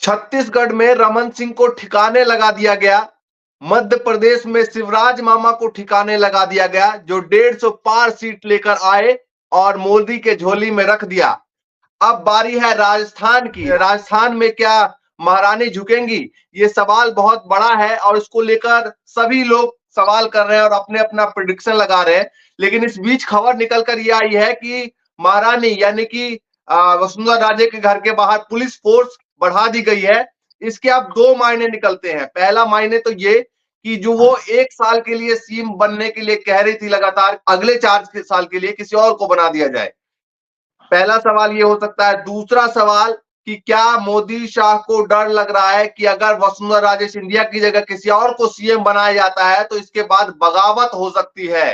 छत्तीसगढ़ में रमन सिंह को ठिकाने लगा दिया गया, मध्य प्रदेश में शिवराज मामा को ठिकाने लगा दिया गया, जो 150 पार सीट लेकर आए और मोदी के झोली में रख दिया। अब बारी है राजस्थान की। राजस्थान में क्या महारानी झुकेंगी? ये सवाल बहुत बड़ा है और इसको लेकर सभी लोग सवाल कर रहे हैं और अपने अपना प्रेडिक्शन लगा रहे हैं। लेकिन इस बीच खबर निकलकर ये आई है कि महारानी यानी कि वसुंधरा राजे के घर के बाहर पुलिस फोर्स बढ़ा दी गई है। इसके अब दो मायने निकलते हैं। पहला मायने तो ये कि जो वो 1 साल के लिए सीएम बनने के लिए कह रही थी लगातार, अगले 4 साल के लिए किसी और को बना दिया जाए। पहला सवाल ये हो सकता है। दूसरा सवाल कि क्या मोदी शाह को डर लग रहा है कि अगर वसुंधरा राजे सिंधिया की जगह किसी और को सीएम बनाया जाता है तो इसके बाद बगावत हो सकती है।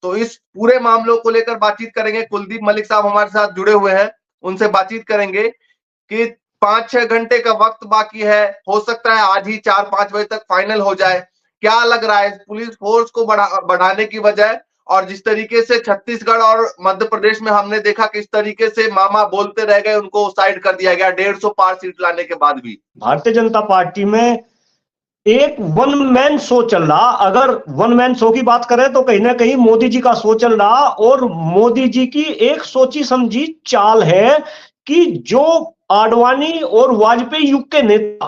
तो इस पूरे मामलों को लेकर बातचीत करेंगे। कुलदीप मलिक साहब हमारे साथ जुड़े हुए हैं, उनसे बातचीत करेंगे कि 5-6 घंटे का वक्त बाकी है, हो सकता है आज ही 4-5 बजे तक फाइनल हो जाए। क्या लग रहा है पुलिस फोर्स को बढ़ाने की वजह, और जिस तरीके से छत्तीसगढ़ और मध्य प्रदेश में हमने देखा किस तरीके से मामा बोलते रह गए, उनको साइड कर दिया गया 150 पार सीट लाने के बाद भी। भारतीय जनता पार्टी में एक वन मैन शो चल रहा। अगर वन मैन शो की बात करें तो कहीं ना कहीं मोदी जी का शो चल रहा, और मोदी जी की एक सोची समझी चाल है कि जो आडवाणी और वाजपेयी युग के नेता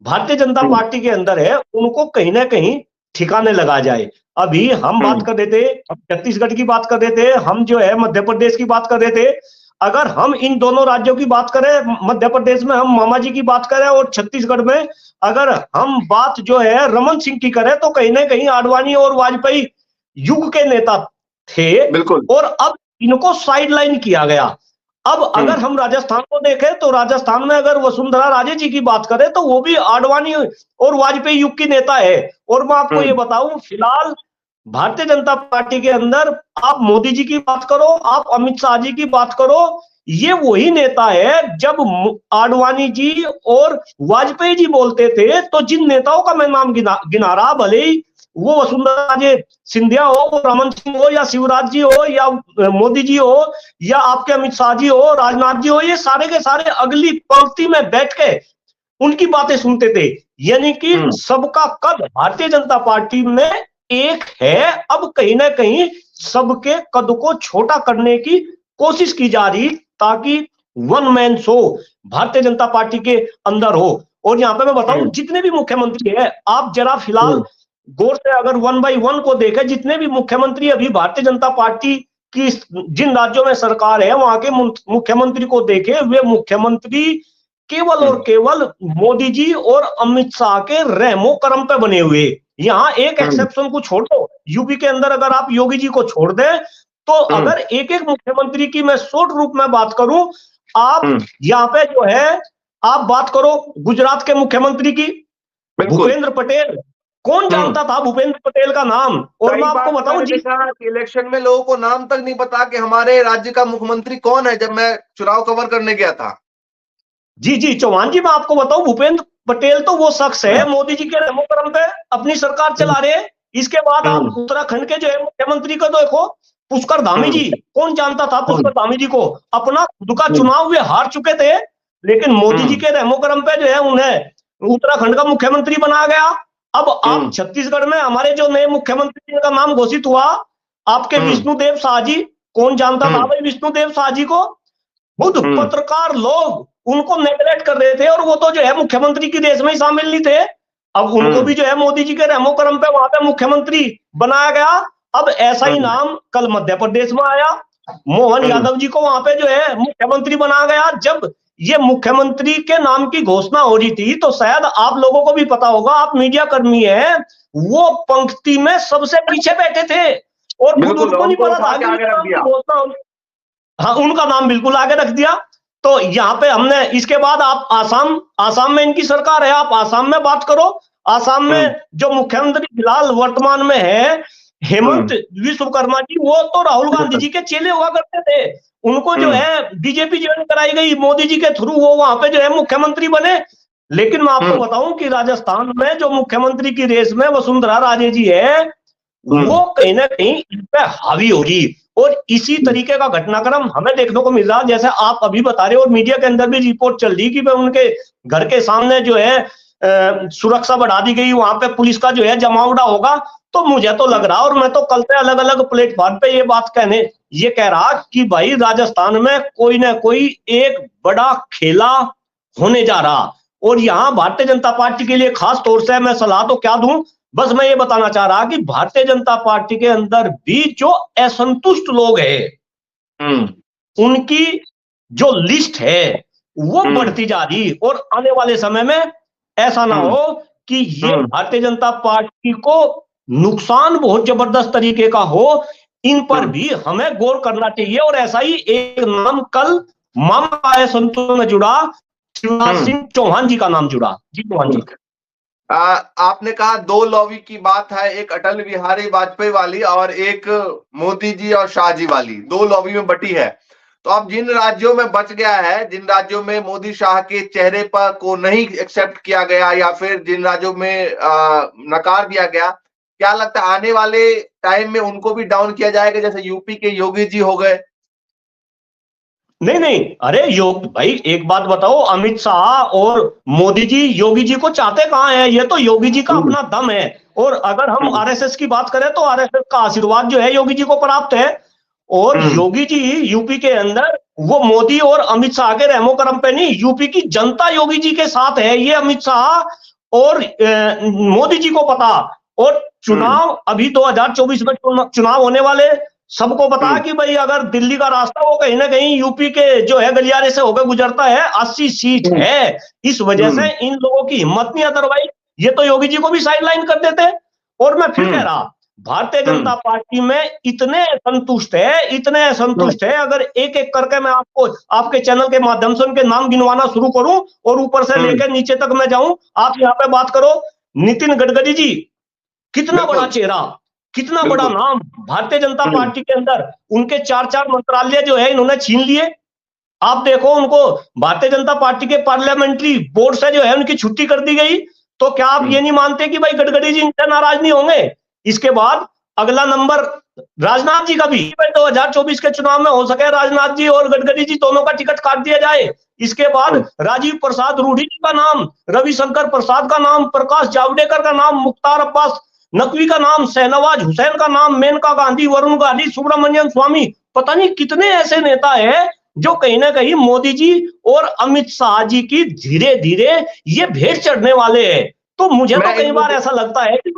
भारतीय जनता पार्टी के अंदर है उनको कहीं ना कहीं ठिकाने लगा जाए। अभी हम बात कर रहे थे, छत्तीसगढ़ की बात कर रहे थे, हम जो है मध्य प्रदेश की बात कर रहे थे। अगर हम इन दोनों राज्यों की बात करें, मध्य प्रदेश में हम मामा जी की बात करें और छत्तीसगढ़ में अगर हम बात जो है रमन सिंह की करें तो कहीं ना कहीं आडवाणी और वाजपेयी युग के नेता थे। बिल्कुल। और अब इनको साइडलाइन किया गया। अब अगर हम राजस्थान को देखें तो राजस्थान में अगर वसुंधरा राजे जी की बात करें तो वो भी आडवाणी और वाजपेयी युग की नेता है। और मैं आपको ये बताऊं, फिलहाल भारतीय जनता पार्टी के अंदर आप मोदी जी की बात करो, आप अमित शाह जी की बात करो, ये वही नेता है। जब आडवाणी जी और वाजपेयी जी बोलते थे तो जिन नेताओं का मैं नाम गिना रहा, भले ही वो वसुंधरा राजे सिंधिया हो, वो रमन सिंह हो, या शिवराज जी हो, या मोदी जी हो, या आपके अमित शाह जी हो, राजनाथ जी हो, ये सारे के सारे अगली पंक्ति में बैठ के उनकी बातें सुनते थे। यानी कि सबका कद भारतीय जनता पार्टी में एक है। अब कहीं ना कहीं सबके कद को छोटा करने की कोशिश की जा रही ताकि one man show Bharatiya Janata party के अंदर हो। और यहाँ पे मैं बताऊं, जितने भी मुख्यमंत्री है, आप जरा फिलहाल गौर से अगर 1 बाय 1 को देखें, जितने भी मुख्यमंत्री अभी भारतीय जनता पार्टी की जिन राज्यों में सरकार है वहां के मुख्यमंत्री को देखें, वे मुख्यमंत्री केवल और केवल मोदी जी और अमित शाह के रहमो करम पे बने हुए। यहाँ एक एक्सेप्शन को छोड़ दो, यूपी के अंदर अगर आप योगी जी को छोड़ दें तो अगर एक एक मुख्यमंत्री की मैं शॉर्ट रूप में बात करूं, आप यहाँ पे जो है आप बात करो गुजरात के मुख्यमंत्री की, भूपेंद्र पटेल। कौन जानता था भूपेंद्र पटेल का नाम? और मैं आपको बताऊं जी, इलेक्शन में लोगों को नाम तक नहीं पता कि हमारे राज्य का मुख्यमंत्री कौन है, जब मैं चुनाव कवर करने गया था। जी चौहान जी, मैं आपको बताऊं, भूपेंद्र पटेल तो वो शख्स है मोदी जी के रहमो करम पे अपनी सरकार चला रहे हैं। इसके बाद आप उत्तराखंड के जो है मुख्यमंत्री को देखो, पुष्कर धामी जी। कौन जानता था पुष्कर धामी जी को? अपना खुद का चुनाव वे हार चुके थे, लेकिन मोदी जी के रहमो करम पे जो है उन्हें उत्तराखंड का मुख्यमंत्री बनाया गया। अब आप छत्तीसगढ़ में हमारे जो नए मुख्यमंत्री का नाम घोषित हुआ, आपके विष्णुदेव शाह जी। कौन जानता था भाई विष्णुदेव शाह जी को? खुद पत्रकार लोग उनको नेगलेक्ट कर रहे थे, और वो तो जो है मुख्यमंत्री की रेस में ही शामिल नहीं थे। अब उनको भी जो है मोदी जी के रहमो करम पे वहां पे मुख्यमंत्री बनाया गया। अब ऐसा ही नाम कल मध्य प्रदेश में आया, मोहन यादव जी को वहां पे जो है मुख्यमंत्री बनाया गया। जब ये मुख्यमंत्री के नाम की घोषणा हो रही थी तो शायद आप लोगों को भी पता होगा, आप मीडिया कर्मी हैं, वो पंक्ति में सबसे पीछे बैठे थे और खुद उनको नहीं पता था कि घोषणा। हाँ, उनका नाम बिल्कुल आगे रख दिया। तो यहाँ पे हमने इसके बाद आप आसाम में इनकी सरकार है, आप आसाम में बात करो। आसाम में जो मुख्यमंत्री फिलहाल वर्तमान में है हेमंत विश्वकर्मा जी, वो तो राहुल गांधी जी के चेले हुआ करते थे। उनको जो है बीजेपी ज्वाइन कराई गई मोदी जी के थ्रू, वो वहां पे जो है मुख्यमंत्री बने। लेकिन मैं आपको बताऊं कि राजस्थान में जो मुख्यमंत्री की रेस में वसुंधरा राजे जी है, वो कहीं ना कहीं इन पे हावी होगी। और इसी तरीके का घटनाक्रम हमें देखने को मिल रहा, जैसे आप अभी बता रहे हो, और मीडिया के अंदर भी रिपोर्ट चल रही कि भाई उनके घर के सामने जो है सुरक्षा बढ़ा दी गई, वहां पे पुलिस का जो है जमावड़ा होगा। तो मुझे तो लग रहा, और मैं तो कल से अलग अलग प्लेटफॉर्म पे ये कह रहा कि भाई राजस्थान में कोई ना कोई एक बड़ा खेला होने जा रहा। और यहाँ भारतीय जनता पार्टी के लिए खास तौर से मैं सलाह तो क्या दूं, बस मैं ये बताना चाह रहा कि भारतीय जनता पार्टी के अंदर भी जो असंतुष्ट लोग हैं, उनकी जो लिस्ट है वो बढ़ती जा रही, और आने वाले समय में ऐसा ना हो कि ये भारतीय जनता पार्टी को नुकसान बहुत जबरदस्त तरीके का हो। इन पर भी हमें गौर करना चाहिए। और ऐसा ही एक नाम कल मामा संतों में जुड़ा, शिवराज सिंह चौहान जी का नाम जुड़ा। जी चौहान जी, आपने कहा दो लॉबी की बात है, एक अटल बिहारी वाजपेयी वाली और एक मोदी जी और शाह जी वाली, दो लॉबी में बटी है। तो अब जिन राज्यों में बच गया है, जिन राज्यों में मोदी शाह के चेहरे पर को नहीं एक्सेप्ट किया गया, या फिर जिन राज्यों में नकार दिया गया, क्या लगता है आने वाले टाइम में उनको भी डाउन किया जाएगा, जैसे यूपी के योगी जी हो गए? नहीं नहीं, अरे भाई एक बात बताओ, अमित शाह और मोदी जी योगी जी को चाहते कहां हैं? ये तो योगी जी का अपना दम है। और अगर हम आरएसएस की बात करें तो आरएसएस का आशीर्वाद जो है योगी जी को प्राप्त है। और योगी जी यूपी के अंदर वो मोदी और अमित शाह के रहमो करम पे नहीं, यूपी की जनता योगी जी के साथ है, ये अमित शाह और मोदी जी को पता। और चुनाव अभी 2024 में चुनाव होने वाले, सबको पता कि भाई अगर दिल्ली का रास्ता वो कहीं ना कहीं यूपी के जो है गलियारे से होकर गुजरता है, 80 सीट है। इस वजह से इन लोगों की हिम्मत नहीं, अदरवाइज ये तो योगी जी को भी साइडलाइन कर देते। और मैं फिर कह रहा, भारतीय जनता पार्टी में इतने संतुष्ट है, अगर एक एक करके मैं आपको आपके चैनल के माध्यम से उनके नाम गिनवाना शुरू करूं और ऊपर से लेकर नीचे तक मैं जाऊं, आप यहाँ पे बात करो। नितिन गडकरी जी, कितना बड़ा चेहरा, कितना बड़ा नाम भारतीय जनता पार्टी के अंदर, उनके 4 मंत्रालय जो है इन्होंने छीन लिए। आप देखो, उनको भारतीय जनता पार्टी के पार्लियामेंट्री बोर्ड से जो है उनकी छुट्टी कर दी गई। तो क्या आप ये नहीं मानते कि भाई गडकरी जी इनसे नाराज नहीं होंगे? इसके बाद अगला नंबर राजनाथ जी का भी, 2024 के चुनाव में हो सके राजनाथ जी और गडकरी जी दोनों का टिकट काट दिया जाए। इसके बाद राजीव प्रसाद रूढ़ी जी का नाम, रविशंकर प्रसाद का नाम, प्रकाश जावड़ेकर का नाम, मुख्तार अब्बास नकवी का नाम, शहनवाज हुसैन का नाम, मेनका गांधी, वरुण गांधी, सुब्रमण्यम स्वामी, पता नहीं कितने ऐसे नेता है जो कहीं ना कहीं मोदी जी और अमित शाह जी की धीरे धीरे ये भेंट चढ़ने वाले हैं। तो मुझे तो कई बार ऐसा लगता है कि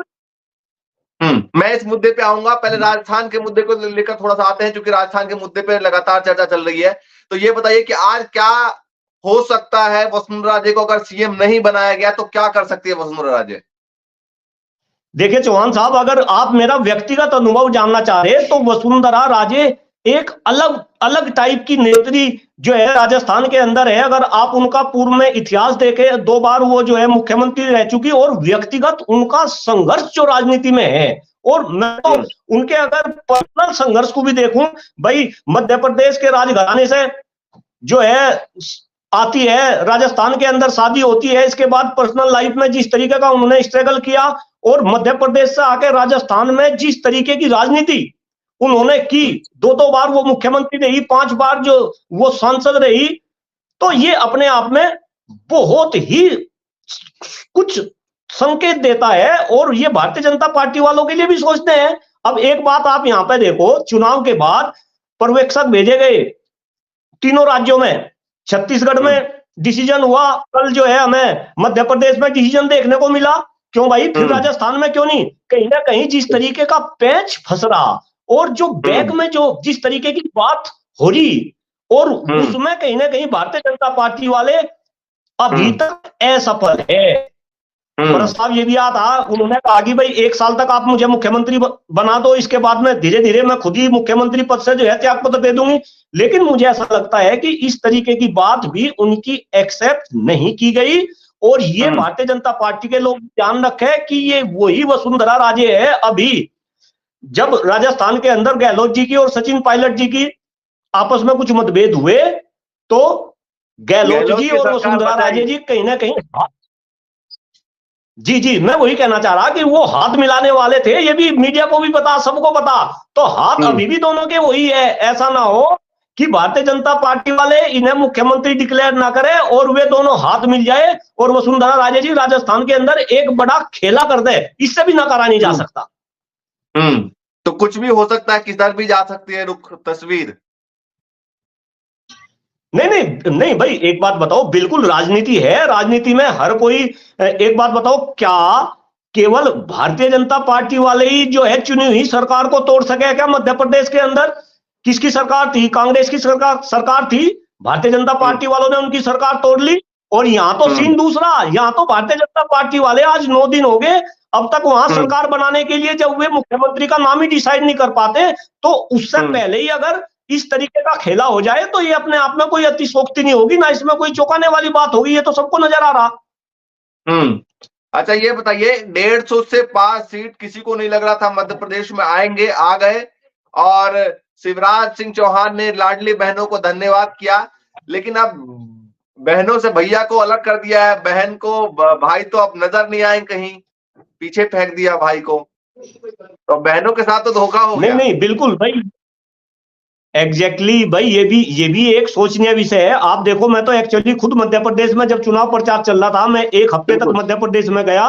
मैं इस मुद्दे पे आऊंगा, पहले राजस्थान के मुद्दे को लेकर थोड़ा सा आते हैं, क्योंकि राजस्थान के मुद्दे पे लगातार चर्चा चल रही है। तो ये बताइए कि आज क्या हो सकता है वसुंधरा राजे को, अगर सीएम नहीं बनाया गया तो क्या कर सकती है वसुंधरा राजे? देखिए चौहान साहब, अगर आप मेरा व्यक्तिगत अनुभव जानना चाह रहे हैं तो वसुंधरा राजे एक अलग अलग टाइप की नेत्री जो है राजस्थान के अंदर है। अगर आप उनका पूर्व में इतिहास देखें, 2 बार वो जो है मुख्यमंत्री रह चुकी, और व्यक्तिगत उनका संघर्ष जो राजनीति में है, और मैं तो उनके अगर पर्सनल संघर्ष को भी देखूं, भाई मध्य प्रदेश के राजघराने से जो है आती है, राजस्थान के अंदर शादी होती है, इसके बाद पर्सनल लाइफ में जिस तरीके का उन्होंने स्ट्रगल किया, और मध्य प्रदेश से आके राजस्थान में जिस तरीके की राजनीति उन्होंने की, 2 बार वो मुख्यमंत्री रही, 5 बार जो वो सांसद रही, तो ये अपने आप में बहुत ही कुछ संकेत देता है। और ये भारतीय जनता पार्टी वालों के लिए भी सोचते हैं। अब एक बात आप यहां पे देखो, चुनाव के बाद पर्यवेक्षक भेजे गए तीनों राज्यों में, छत्तीसगढ़ में डिसीजन हुआ, कल जो है हमें मध्य प्रदेश में डिसीजन देखने को मिला। क्यों भाई, फिर राजस्थान में क्यों नहीं? कहीं ना कहीं जिस तरीके का पैंच फंस रहा, और जो बैक में जो जिस तरीके की बात हो रही, और उसमें कहीं ना कहीं भारतीय जनता पार्टी वाले अभी तक असफल है। प्रस्ताव ये दिया था, उन्होंने कहा कि भाई 1 साल तक आप मुझे मुख्यमंत्री बना दो, इसके बाद में धीरे धीरे मैं खुद ही मुख्यमंत्री पद से जो है त्यागपत्र दे दूंगी। लेकिन मुझे ऐसा लगता है कि इस तरीके की बात भी उनकी एक्सेप्ट नहीं की गई। और ये भारतीय जनता पार्टी के लोग ध्यान रखें कि ये वही वसुंधरा राजे है। अभी जब राजस्थान के अंदर गहलोत जी की और सचिन पायलट जी की आपस में कुछ मतभेद हुए, तो गहलोत जी और वसुंधरा राजे जी कहीं ना कहीं जी जी, मैं वही कहना चाह रहा कि वो हाथ मिलाने वाले थे, ये भी मीडिया को भी पता, सबको पता। तो हाथ अभी भी दोनों के वही है। ऐसा ना हो कि भारतीय जनता पार्टी वाले इन्हें मुख्यमंत्री डिक्लेयर ना करें और वे दोनों हाथ मिल जाए और वसुंधरा राजे जी राजस्थान के अंदर एक बड़ा खेला कर दे। इससे भी नकारा नहीं जा सकता। तो कुछ भी हो सकता है, किधर भी जा सकती है रुख तस्वीर। नहीं नहीं नहीं भाई, एक बात बताओ, बिल्कुल राजनीति है, राजनीति में हर कोई, एक बात बताओ, क्या केवल भारतीय जनता पार्टी वाले ही जो है चुनी हुई सरकार को तोड़ सके क्या? मध्य प्रदेश के अंदर किसकी सरकार थी? कांग्रेस की सरकार थी। भारतीय जनता पार्टी वालों ने उनकी सरकार तोड़ ली। और यहां तो सीन दूसरा, यहां तो भारतीय जनता पार्टी वाले आज 9 दिन हो गए, अब तक वहां सरकार बनाने के लिए जब वे मुख्यमंत्री का नाम ही डिसाइड नहीं कर पाते, तो उससे पहले ही अगर इस तरीके का खेला हो जाए तो ये अपने आप में कोई अतिशोक्ति नहीं होगी, ना इसमें कोई चौंकाने वाली बात होगी, ये तो सबको नजर आ रहा। अच्छा ये बताइए, 150 से पार सीट किसी को नहीं लग रहा था मध्य प्रदेश में आएंगे, आ गए। और शिवराज सिंह चौहान ने लाडली बहनों को धन्यवाद किया, लेकिन अब बहनों से भैया को अलग कर दिया है। बहन को भाई तो अब नजर नहीं आए, कहीं पीछे फेंक दिया भाई को। तो बहनों के साथ तो धोखा हो गया। नहीं बिल्कुल भाई, एग्जैक्टली भाई, ये भी एक सोचनीय विषय है। आप देखो, मैं तो एक्चुअली खुद मध्य प्रदेश में जब चुनाव प्रचार चल रहा था, मैं 1 हफ्ते तक मध्य प्रदेश में गया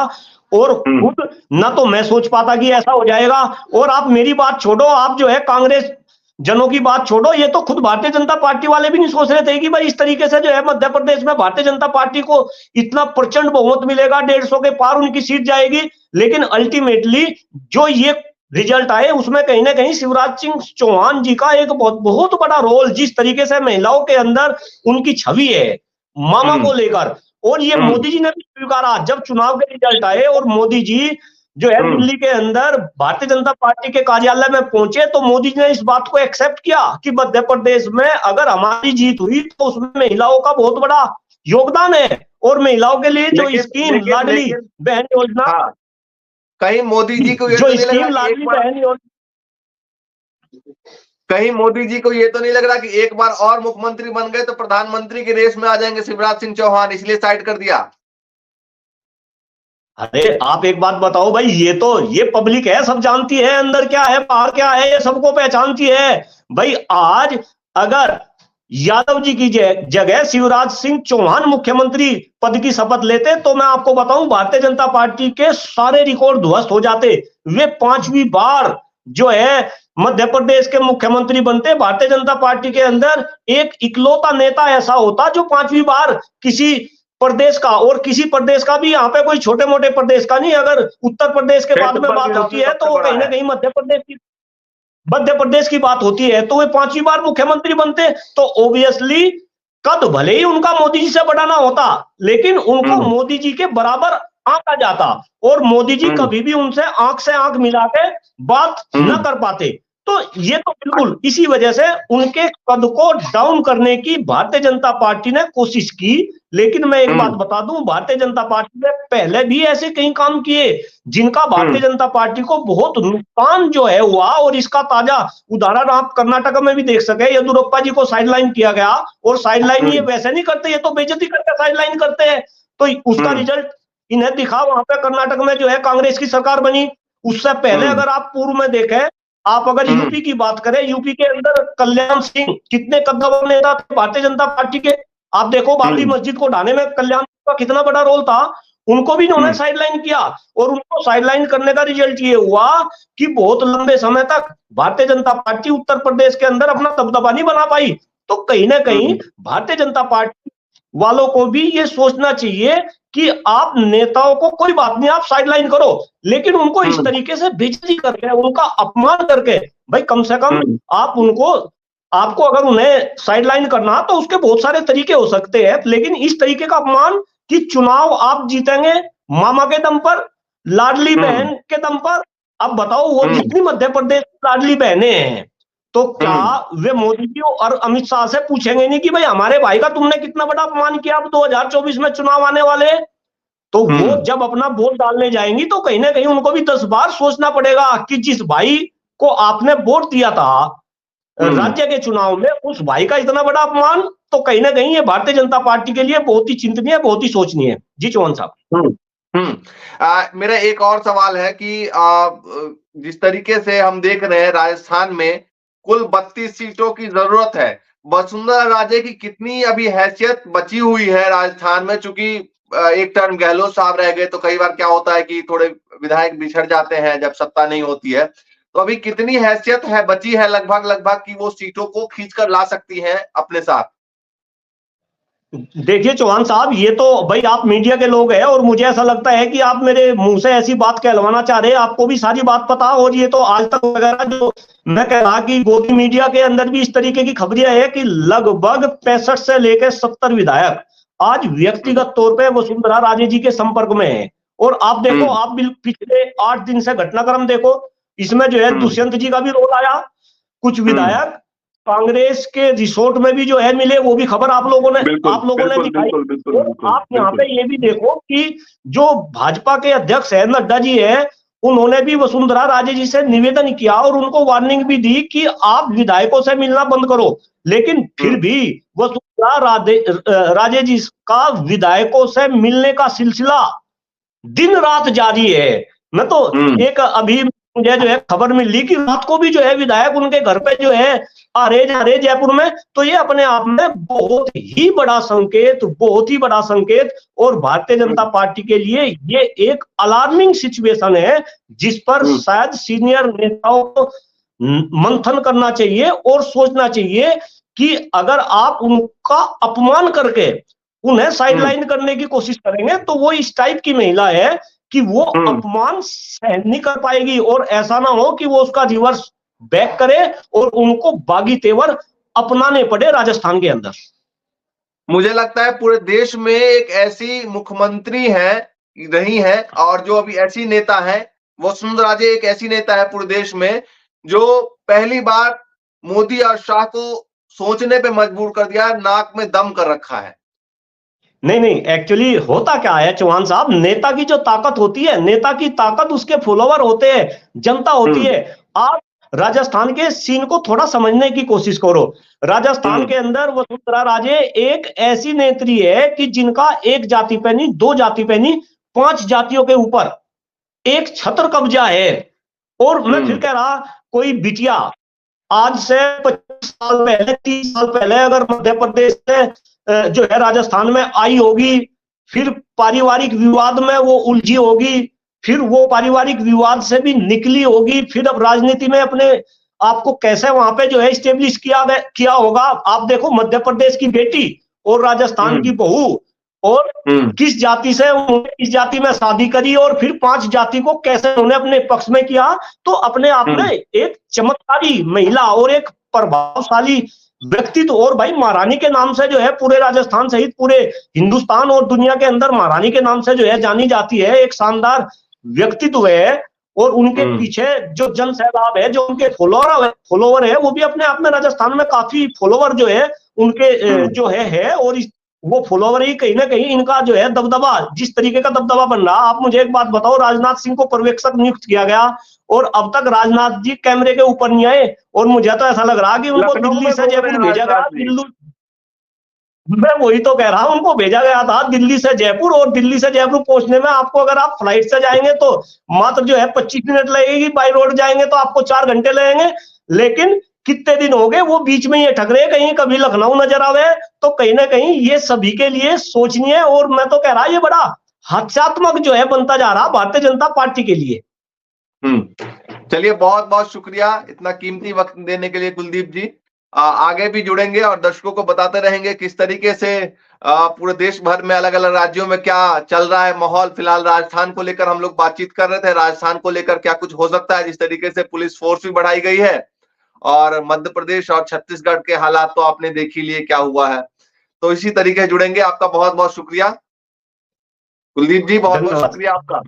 और खुद ना तो मैं सोच पाता कि ऐसा हो जाएगा। और आप मेरी बात छोड़ो, आप जो है कांग्रेस जनों की बात छोड़ो, ये तो खुद भारतीय जनता पार्टी वाले भी नहीं सोच रहे थे कि भाई इस तरीके से जो है मध्य प्रदेश में भारतीय जनता पार्टी को इतना प्रचंड बहुमत मिलेगा, 150 के पार उनकी सीट जाएगी। लेकिन अल्टीमेटली जो ये रिजल्ट आए, उसमें कहीं ना कहीं शिवराज सिंह चौहान जी का एक बहुत बड़ा रोल, जिस तरीके से महिलाओं के अंदर उनकी छवि है मामा को लेकर, और ये मोदी जी ने भी स्वीकारा। जब चुनाव के रिजल्ट आए और मोदी जी जो है दिल्ली के अंदर भारतीय जनता पार्टी के कार्यालय में पहुंचे, तो मोदी जी ने इस बात को एक्सेप्ट किया कि मध्य प्रदेश में अगर हमारी जीत हुई तो उसमें महिलाओं का बहुत बड़ा योगदान है। और महिलाओं के लिए जो स्कीम लाडली बहन योजना, कहीं मोदी जी को ये जो तो नहीं स्कीम लग रहा लाडली बहन योजना, कहीं मोदी जी को ये तो नहीं लग रहा कि एक बार और मुख्यमंत्री बन गए तो प्रधानमंत्री की रेस में आ जाएंगे शिवराज सिंह चौहान, इसलिए साइड कर दिया? अरे आप एक बात बताओ भाई, ये पब्लिक है, सब जानती है अंदर क्या है बाहर क्या है, ये सबको पहचानती है भाई। आज अगर यादव जी की जगह शिवराज सिंह चौहान मुख्यमंत्री पद की शपथ लेते, तो मैं आपको बताऊं भारतीय जनता पार्टी के सारे रिकॉर्ड ध्वस्त हो जाते। वे 5वीं बार जो है मध्य प्रदेश के मुख्यमंत्री बनते। भारतीय जनता पार्टी के अंदर एक इकलौता नेता ऐसा होता जो 5वीं बार किसी प्रदेश का, और किसी प्रदेश का भी, यहाँ पे कोई छोटे मोटे प्रदेश का नहीं, अगर उत्तर प्रदेश के बाद में बात होती है तो वो कहीं ना कहीं मध्य प्रदेश की बात होती है, तो वे 5वीं बार मुख्यमंत्री बनते। तो ऑब्वियसली कद भले ही उनका मोदी जी से बड़ा ना होता, लेकिन उनको मोदी जी के बराबर आंका जाता, और मोदी जी कभी भी उनसे आंख से आंख मिला के बात न कर पाते। तो ये तो बिल्कुल इसी वजह से उनके कद को डाउन करने की भारतीय जनता पार्टी ने कोशिश की। लेकिन मैं एक बात बता दूं, भारतीय जनता पार्टी ने पहले भी ऐसे कई काम किए जिनका भारतीय जनता पार्टी को बहुत नुकसान जो है हुआ। और इसका ताजा उदाहरण आप कर्नाटक में भी देख सके, येदुरप्पा जी को साइडलाइन किया गया, और साइडलाइन ये वैसे नहीं करते, ये तो बेइज्जती करके साइडलाइन करते हैं। तो उसका रिजल्ट इन्हें दिखा, वहां पे कर्नाटक में जो है कांग्रेस की सरकार बनी। उससे पहले अगर आप पूर्व में देखें, आप अगर यूपी की बात करें, यूपी के अंदर कल्याण सिंह कितने कद्दावर नेता थे भारतीय जनता पार्टी के। आप देखो बाबरी मस्जिद को ढाने में कल्याण का कितना बड़ा रोल था, उनको भी उन्होंने साइडलाइन किया। और उनको साइडलाइन करने का रिजल्ट ये हुआ कि बहुत लंबे समय तक भारतीय जनता पार्टी उत्तर प्रदेश के अंदर अपना दबदबा नहीं बना पाई। तो कहीं ना कहीं भारतीय जनता पार्टी वालों को भी ये सोचना चाहिए कि आप नेताओं को, कोई बात नहीं आप साइडलाइन करो, लेकिन उनको इस तरीके से बेइज्जती करके, उनका अपमान करके, भाई कम से कम आप आपको अगर उन्हें साइडलाइन करना तो उसके बहुत सारे तरीके हो सकते हैं, लेकिन इस तरीके का अपमान कि चुनाव आप जीतेंगे मामा के दम पर, लाडली बहन के दम पर। अब बताओ, वो जितनी मध्य प्रदेश लाडली बहनें हैं, तो क्या वे मोदी जी और अमित शाह से पूछेंगे नहीं कि भाई हमारे भाई का तुमने कितना बड़ा अपमान किया? अब 2024 में चुनाव आने वाले हैं, तो वो जब अपना वोट डालने जाएंगी तो कहीं ना कहीं उनको भी 10 बार सोचना पड़ेगा कि जिस भाई को आपने वोट दिया था राज्य के चुनाव में, उस भाई का इतना बड़ा अपमान, तो कहीं ना कहीं ये भारतीय जनता पार्टी के लिए बहुत ही चिंतनीय, बहुत ही सोचनीय है। जी चौहान साहब। मेरा एक और सवाल है कि जिस तरीके से हम देख रहे हैं राजस्थान में कुल 32 सीटों की जरूरत है। वसुंधरा राजे की कितनी अभी हैसियत बची हुई है राजस्थान में? चूंकि एक टर्म गहलोत साहब रह गए, तो कई बार क्या होता है कि थोड़े विधायक बिछड़ जाते हैं जब सत्ता नहीं होती है। तो अभी कितनी हैसियत है बची है लगभग कि वो सीटों को खींच कर ला सकती हैं अपने साथ? देखिए चौहान साहब, ये तो भाई आप मीडिया के लोग हैं और मुझे ऐसा लगता है कि आप मेरे मुंह से ऐसी बात कहलवाना चाह रहे हैं, आपको भी सारी बात पता। और ये तो आज तक वगैरह जो मैं कह रहा कि गोदी मीडिया के अंदर भी इस तरीके की खबरें है कि लगभग 65 से लेकर 70 विधायक आज व्यक्तिगत तौर पे वसुंधरा राजे जी के संपर्क में है। और आप देखो, आप पिछले 8 दिन से घटनाक्रम देखो, इसमें जो है दुष्यंत जी का भी रोल आया। कुछ विधायक कांग्रेस के रिसोर्ट में भी जो है मिले, वो भी खबर आप लोगों ने दिखाई। और आप यहाँ पे ये भी देखो कि जो भाजपा के अध्यक्ष है नड्डा जी है, उन्होंने भी वसुंधरा राजे जी से निवेदन किया और उनको वार्निंग भी दी कि आप विधायकों से मिलना बंद करो। लेकिन फिर भी वसुंधरा राजे जी का विधायकों से मिलने का सिलसिला दिन रात जारी है। मैं तो एक अभी मुझे जो है खबर मिली कि रात को भी जो है विधायक उनके घर पे जो है आ रहे जयपुर में। तो ये अपने आप में बहुत ही बड़ा संकेत और भारतीय जनता पार्टी के लिए ये एक अलार्मिंग सिचुएशन है, जिस पर शायद सीनियर नेताओं को मंथन करना चाहिए और सोचना चाहिए कि अगर आप उनका अपमान करके उन्हें साइडलाइन करने की कोशिश करेंगे तो वो इस टाइप की महिला है कि वो अपमान सहन नहीं कर पाएगी। और ऐसा ना हो कि वो उसका रिवर्स बैक करे और उनको बागी तेवर अपनाने पड़े राजस्थान के अंदर। मुझे लगता है पूरे देश में एक ऐसी मुख्यमंत्री है रही है, और जो अभी ऐसी नेता है, वसुंधरा राजे एक ऐसी नेता है पूरे देश में जो पहली बार मोदी और शाह को सोचने पे मजबूर कर दिया, नाक में दम कर रखा है। नहीं, एक्चुअली होता क्या है चौहान साहब, नेता की जो ताकत होती है, नेता की ताकत उसके फॉलोवर होते हैं, जनता होती है। आप राजस्थान के सीन को थोड़ा समझने की कोशिश करो। राजस्थान के अंदर वसुंधरा राजे एक ऐसी नेत्री है कि जिनका एक जाति पे नहीं, 2 जाति पे नहीं, 5 जातियों के ऊपर एक छत्र कब्जा है। और मैं फिर कह रहा, कोई बिटिया आज से 25 साल पहले, 30 साल पहले अगर मध्य प्रदेश से जो है राजस्थान में आई होगी, फिर पारिवारिक विवाद में वो उलझी होगी, फिर वो पारिवारिक विवाद से भी निकली होगी, फिर अब राजनीति में अपने आपको कैसे वहां पे जो है स्टेब्लिश किया होगा। आप देखो मध्य प्रदेश की बेटी और राजस्थान की बहू, और किस जाति से उन्होंने इस जाति में शादी करी और फिर 5 जाति को कैसे उन्होंने अपने पक्ष में किया। तो अपने आप में एक चमत्कारी महिला और एक प्रभावशाली व्यक्तित्व। और भाई महारानी के नाम से जो है पूरे राजस्थान सहित पूरे हिंदुस्तान और दुनिया के अंदर महारानी के नाम से जो है जानी जाती है, एक शानदार व्यक्तित्व है। और उनके पीछे जो जन सैलाब है, जो उनके फॉलोवर है, वो भी अपने आप में राजस्थान में काफी फॉलोवर जो है उनके जो है। और वो फॉलोवर ही कहीं ना कहीं इनका जो है दबदबा, जिस तरीके का दबदबा बन रहा। आप मुझे एक बात बताओ, राजनाथ सिंह को पर्यवेक्षक नियुक्त किया गया और अब तक राजनाथ जी कैमरे के ऊपर नहीं आए। और मुझे तो ऐसा लग रहा कि उनको दिल्ली से जयपुर भेजा गया। मैं वही तो कह रहा हूं, उनको भेजा गया था दिल्ली से जयपुर, और दिल्ली से जयपुर पहुंचने में आपको, अगर आप फ्लाइट से जाएंगे तो मात्र जो है 25 मिनट लगेगी, बाई रोड जाएंगे तो आपको 4 घंटे लगेंगे। लेकिन कितने दिन हो गए वो बीच में ये ठगरे, कहीं कभी लखनऊ नजर आवे। तो कहीं ना कहीं ये सभी के लिए सोचनीय। और मैं तो कह रहा ये बड़ा हास्यात्मक जो है बनता जा रहा भारतीय जनता पार्टी के लिए। चलिए, बहुत बहुत शुक्रिया इतना कीमती वक्त देने के लिए कुलदीप जी। आगे भी जुड़ेंगे और दर्शकों को बताते रहेंगे किस तरीके से पूरे देश भर में अलग अलग राज्यों में क्या चल रहा है माहौल। फिलहाल राजस्थान को लेकर हम लोग बातचीत कर रहे थे, राजस्थान को लेकर क्या कुछ हो सकता है, जिस तरीके से पुलिस फोर्स भी बढ़ाई गई है। और मध्य प्रदेश और छत्तीसगढ़ के हालात तो आपने देख ही लिए क्या हुआ है। तो इसी तरीके से जुड़ेंगे। आपका बहुत बहुत शुक्रिया कुलदीप जी, बहुत बहुत शुक्रिया आपका।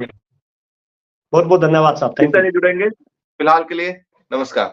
बहुत बहुत धन्यवाद साहब, थैंक यू। जुड़ेंगे। फिलहाल के लिए नमस्कार।